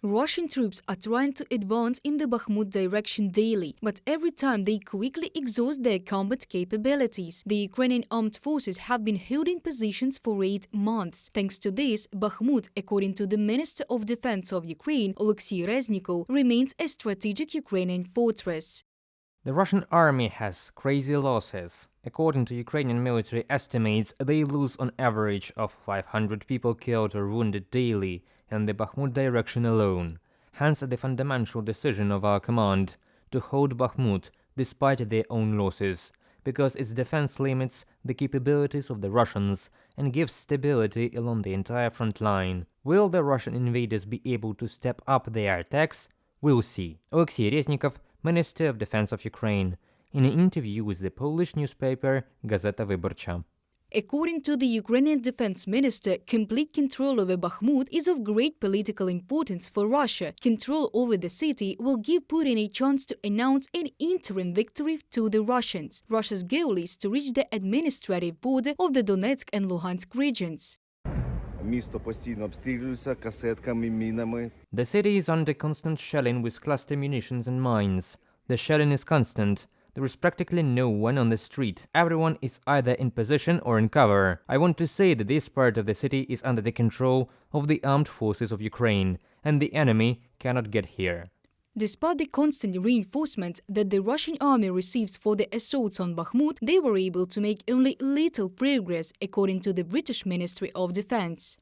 Russian troops are trying to advance in the Bakhmut direction daily, but every time they quickly exhaust their combat capabilities. The Ukrainian armed forces have been holding positions for 8 months. Thanks to this, Bakhmut, according to the Minister of Defense of Ukraine, Oleksiy Reznikov, remains a strategic Ukrainian fortress. The Russian army has crazy losses. According to Ukrainian military estimates, they lose on average of 500 people killed or wounded daily in the Bakhmut direction alone. Hence the fundamental decision of our command to hold Bakhmut despite their own losses, because its defense limits the capabilities of the Russians and gives stability along the entire front line. Will the Russian invaders be able to step up their attacks? We'll see. Oleksiy Reznikov, Minister of Defense of Ukraine, in an interview with the Polish newspaper Gazeta Wyborcza. According to the Ukrainian defense minister, complete control over Bakhmut is of great political importance for Russia. Control over the city will give Putin a chance to announce an interim victory to the Russians. Russia's goal is to reach the administrative border of the Donetsk and Luhansk regions. The city is under constant shelling with cluster munitions and mines. The shelling is constant. There is practically no one on the street. Everyone is either in position or in cover. I want to say that this part of the city is under the control of the armed forces of Ukraine, and the enemy cannot get here. Despite the constant reinforcements that the Russian army receives for the assaults on Bakhmut, they were able to make only little progress, according to the British Ministry of Defense.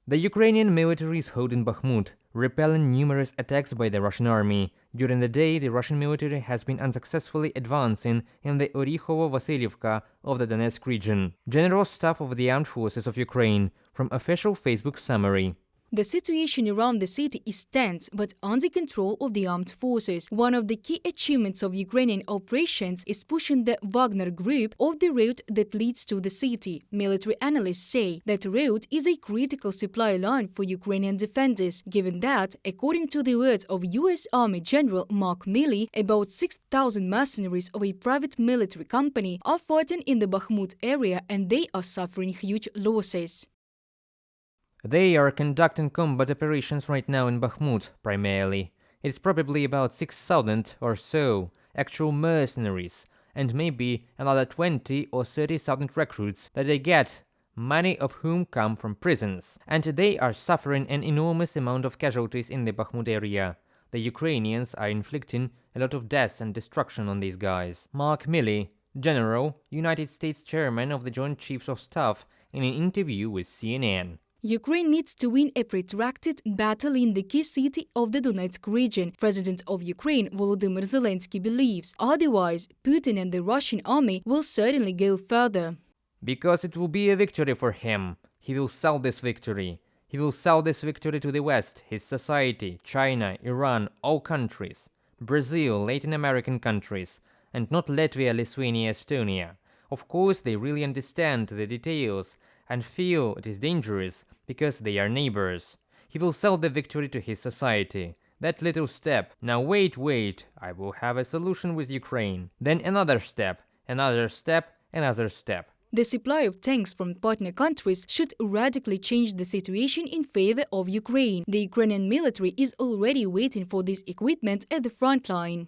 The Ukrainian military is holding Bakhmut, repelling numerous attacks by the Russian army. During the day, the Russian military has been unsuccessfully advancing in the Orikhovo-Vasilievka of the Donetsk region. General Staff of the Armed Forces of Ukraine, from official Facebook summary. The situation around the city is tense but under control of the armed forces. One of the key achievements of Ukrainian operations is pushing the Wagner group off the road that leads to the city. Military analysts say that road is a critical supply line for Ukrainian defenders, given that, according to the words of U.S. Army General Mark Milley, about 6,000 mercenaries of a private military company are fighting in the Bakhmut area and they are suffering huge losses. They are conducting combat operations right now in Bakhmut, primarily. It's probably about 6,000 or so actual mercenaries, and maybe another 20 or 30,000 recruits that they get, many of whom come from prisons. And they are suffering an enormous amount of casualties in the Bakhmut area. The Ukrainians are inflicting a lot of deaths and destruction on these guys. Mark Milley, General, United States Chairman of the Joint Chiefs of Staff, in an interview with CNN. Ukraine needs to win a protracted battle in the key city of the Donetsk region, President of Ukraine Volodymyr Zelensky believes. Otherwise, Putin and the Russian army will certainly go further. Because it will be a victory for him. He will sell this victory. He will sell this victory to the West, his society, China, Iran, all countries, Brazil, Latin American countries, and not Latvia, Lithuania, Estonia. Of course, they really understand the details and feel it is dangerous because they are neighbors. He will sell the victory to his society. That little step. Now wait, I will have a solution with Ukraine. Then another step, another step, another step. The supply of tanks from partner countries should radically change the situation in favor of Ukraine. The Ukrainian military is already waiting for this equipment at the front line.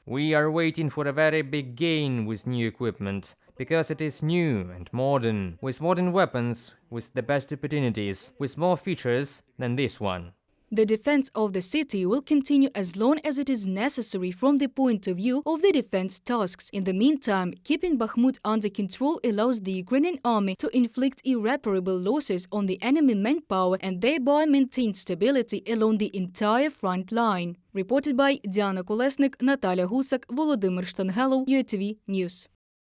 We are waiting for a very big gain with new equipment, because it is new and modern, with modern weapons, with the best opportunities, with more features than this one. The defense of the city will continue as long as it is necessary from the point of view of the defense tasks. In the meantime, keeping Bakhmut under control allows the Ukrainian army to inflict irreparable losses on the enemy manpower and thereby maintain stability along the entire front line. Reported by Diana Kolesnik, Natalia Husak, Volodymyr Штангелов, UATV News.